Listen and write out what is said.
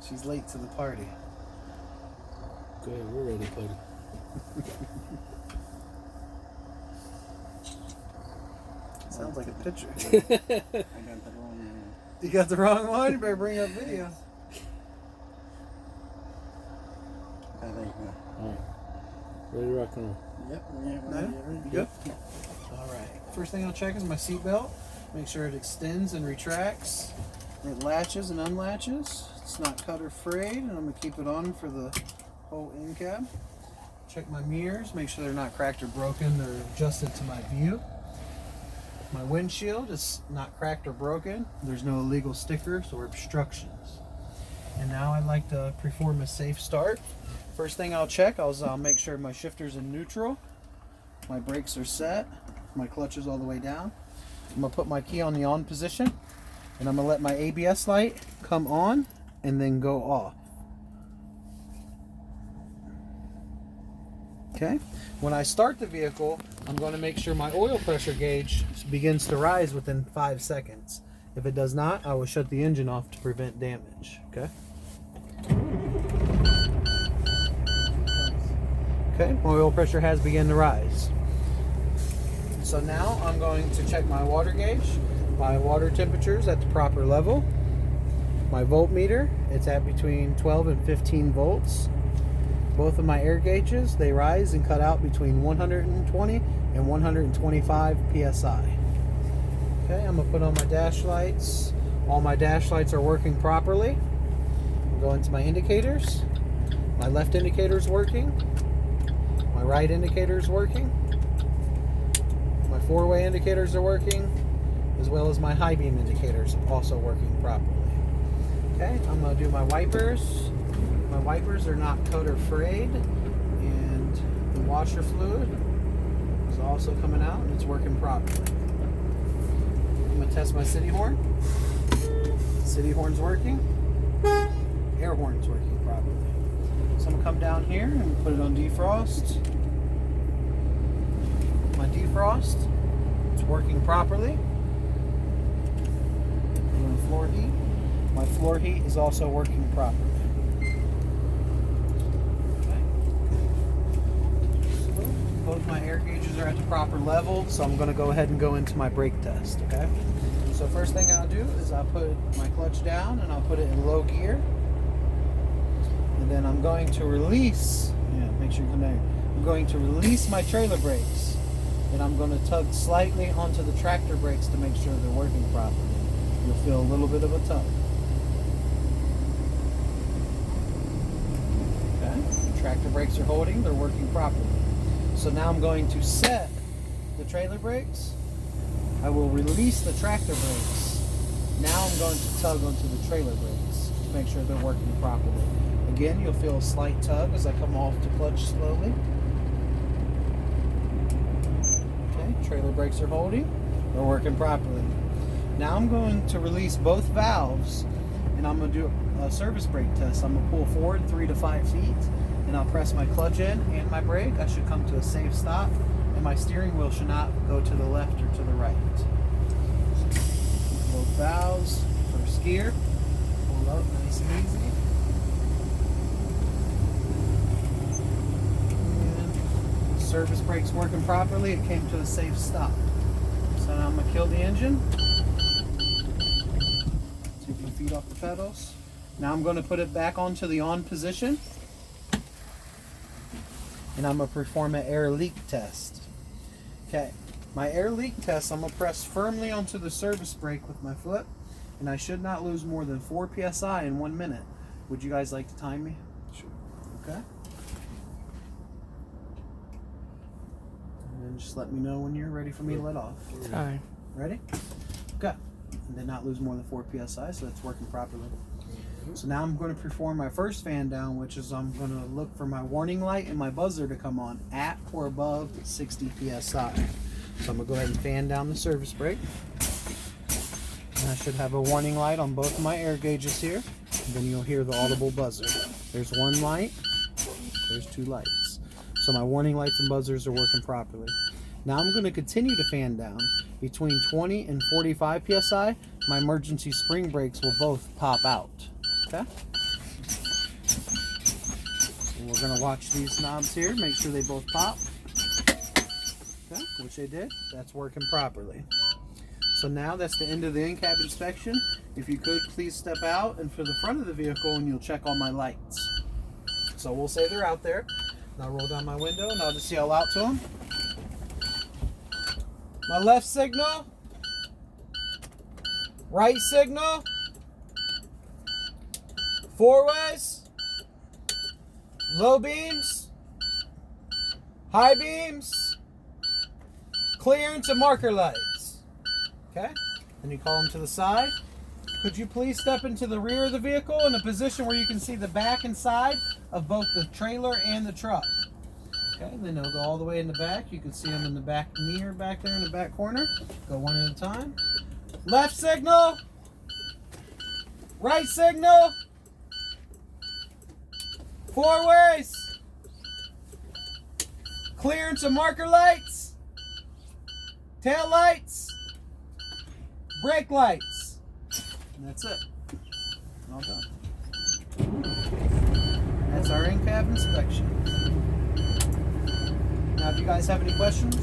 She's late to the party. Go ahead, we're ready, Cody. Sounds like a picture. I got the wrong one. You got the wrong one? You better bring up video. I think. Alright. Ready to rock and roll. Yep. No? You good? Alright. First thing I'll check is my seat belt. Make sure it extends and retracts. It latches and unlatches. It's not cut or frayed, and I'm going to keep it on for the whole end cab. Check my mirrors, make sure they're not cracked or broken. They're adjusted to my view. My windshield is not cracked or broken. There's no illegal stickers or obstructions. And now I'd like to perform a safe start. First thing I'll check is I'll make sure my shifter's in neutral. My brakes are set. My clutch is all the way down. I'm going to put my key on the on position. And I'm going to let my ABS light come on and then go off. Okay. When I start the vehicle, I'm going to make sure my oil pressure gauge begins to rise within 5 seconds. If it does not, I will shut the engine off to prevent damage. Okay. Okay, my oil pressure has begun to rise. So now I'm going to check my water gauge. My water temperature is at the proper level. My voltmeter, it's at between 12 and 15 volts. Both of my air gauges, they rise and cut out between 120 and 125 psi. Okay, I'm gonna put on my dash lights. All my dash lights are working properly. I'll go into my indicators. My left indicator is working. My right indicator is working. My four-way indicators are working, as well as my high beam indicators also working properly. Okay, I'm gonna do my wipers. My wipers are not cut or frayed, and the washer fluid is also coming out and it's working properly. I'm going to test my city horn. City horn's working. Air horn's working properly. So I'm going to come down here and put it on defrost. My defrost, it's working properly. I'm going to floor heat. My floor heat is also working properly. Both my air gauges are at the proper level, so I'm going to go ahead and go into my brake test, okay? So first thing I'll do is I'll put my clutch down and I'll put it in low gear. And then I'm going to release, make sure you come down here. I'm going to release my trailer brakes. And I'm going to tug slightly onto the tractor brakes to make sure they're working properly. You'll feel a little bit of a tug. Okay, the tractor brakes are holding, they're working properly. So now I'm going to set the trailer brakes. I will release the tractor brakes. Now I'm going to tug onto the trailer brakes to make sure they're working properly. Again, you'll feel a slight tug as I come off the clutch slowly. Okay, trailer brakes are holding. They're working properly. Now I'm going to release both valves and I'm going to do a service brake test. I'm going to pull forward 3 to 5 feet. And I'll press my clutch in and my brake. I should come to a safe stop, and my steering wheel should not go to the left or to the right. Both valves, first gear, pull up nice and easy. And service brake's working properly. It came to a safe stop. So now I'm gonna kill the engine. Take my feet off the pedals. Now I'm going to put it back onto the on position. And I'm going to perform an air leak test. Okay, my air leak test, I'm going to press firmly onto the service brake with my foot, and I should not lose more than 4 psi in 1 minute. Would you guys like to time me? Sure. Okay. And then just let me know when you're ready for me to let off. Time. Ready? Okay. And then not lose more than 4 psi, so that's working properly. So now I'm going to perform my first fan down, which is I'm going to look for my warning light and my buzzer to come on at or above 60 psi. So I'm going to go ahead and fan down the service brake. And I should have a warning light on both of my air gauges here. And then you'll hear the audible buzzer. There's 1 light. There's 2 lights. So my warning lights and buzzers are working properly. Now I'm going to continue to fan down between 20 and 45 psi my emergency spring brakes will both pop out. Okay? And we're going to watch these knobs here, make sure they both pop. Okay, which they did. That's working properly. So now that's the end of the in-cab inspection. If you could, please step out and for the front of the vehicle and you'll check all my lights. So we'll say they're out there. And I'll roll down my window and I'll just yell out to them. My left signal. Right signal. Four ways. Low beams. High beams. Clearance and marker lights. Okay? Then you call them to the side. Could you please step into the rear of the vehicle in a position where you can see the back and side of both the trailer and the truck? Okay, then they'll go all the way in the back. You can see them in the back mirror back there in the back corner. Go one at a time. Left signal. Right signal. Four ways. Clearance and marker lights. Tail lights. Brake lights. And that's it. All done. That's our in-cab inspection. Now, if you guys have any questions,